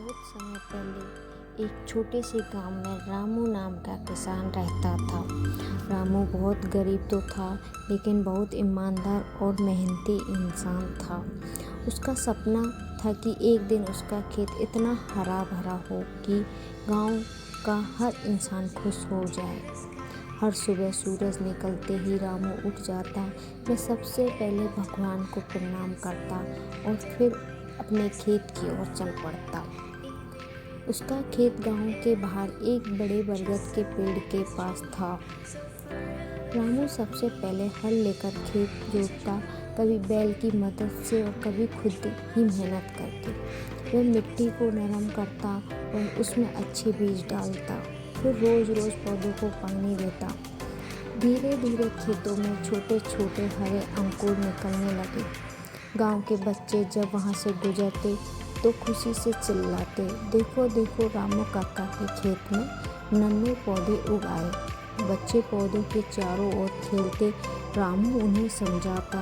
बहुत समय पहले एक छोटे से गांव में रामू नाम का किसान रहता था। रामू बहुत गरीब तो था, लेकिन बहुत ईमानदार और मेहनती इंसान था। उसका सपना था कि एक दिन उसका खेत इतना हरा भरा हो कि गांव का हर इंसान खुश हो जाए। हर सुबह सूरज निकलते ही रामू उठ जाता। वह सबसे पहले भगवान को प्रणाम करता और फिर अपने खेत की ओर चल पड़ता। उसका खेत गांव के बाहर एक बड़े बरगद के पेड़ के पास था। रामू सबसे पहले हल लेकर खेत जोतता, कभी बैल की मदद से और कभी खुद ही मेहनत करके। वह मिट्टी को नरम करता और उसमें अच्छे बीज डालता, फिर रोज रोज पौधों को पानी देता। धीरे धीरे खेतों में छोटे छोटे हरे अंकुर निकलने लगे। गांव के बच्चे जब वहां से गुजरते तो खुशी से चिल्लाते, देखो देखो, रामू काका के खेत में नन्हे पौधे उग आए। बच्चे पौधों के चारों ओर खेलते। रामू उन्हें समझाता,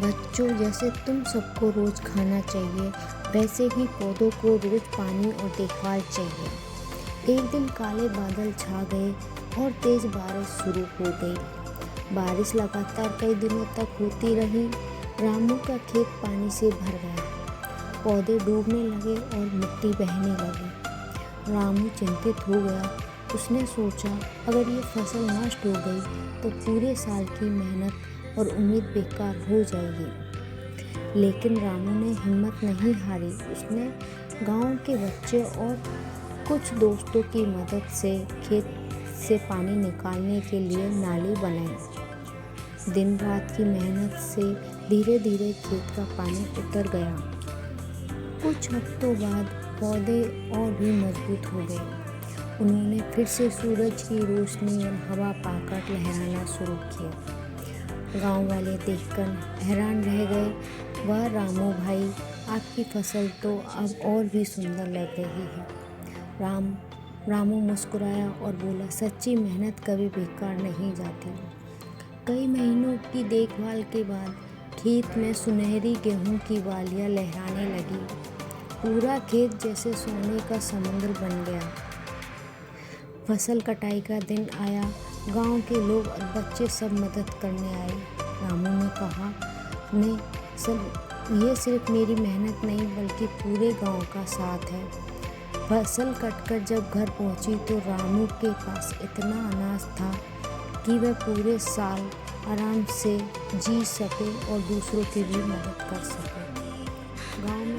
बच्चों, जैसे तुम सबको रोज खाना चाहिए, वैसे ही पौधों को रोज पानी और देखभाल चाहिए। एक दिन काले बादल छा गए और तेज बारिश शुरू हो गई। बारिश लगातार कई दिनों तक होती रही। रामू का खेत पानी से भर गया, पौधे डूबने लगे और मिट्टी बहने लगी। रामू चिंतित हो गया। उसने सोचा, अगर ये फसल नष्ट हो गई तो पूरे साल की मेहनत और उम्मीद बेकार हो जाएगी। लेकिन रामू ने हिम्मत नहीं हारी। उसने गांव के बच्चे और कुछ दोस्तों की मदद से खेत से पानी निकालने के लिए नाली बनाई। दिन रात की मेहनत से धीरे धीरे खेत का पानी उतर गया। कुछ हफ्तों बाद पौधे और भी मजबूत हो गए। उन्होंने फिर से सूरज की रोशनी और हवा पाकर लहराना शुरू किया। गांव वाले देखकर हैरान रह गए। वाह रामू भाई, आपकी फसल तो अब और भी सुंदर लग रही है। रामू मुस्कुराया और बोला, सच्ची मेहनत कभी बेकार नहीं जाती। कई महीनों की देखभाल के बाद खेत में सुनहरी गेहूं की बालियां लहराने लगी। पूरा खेत जैसे सोने का समुद्र बन गया। फसल कटाई का दिन आया। गांव के लोग और बच्चे सब मदद करने आए। रामू ने कहा, ये सिर्फ मेरी मेहनत नहीं बल्कि पूरे गांव का साथ है। फसल कटकर जब घर पहुंची तो रामू के पास इतना अनाज था कि वह पूरे साल आराम से जी सके और दूसरों की भी मदद कर सके। गांव में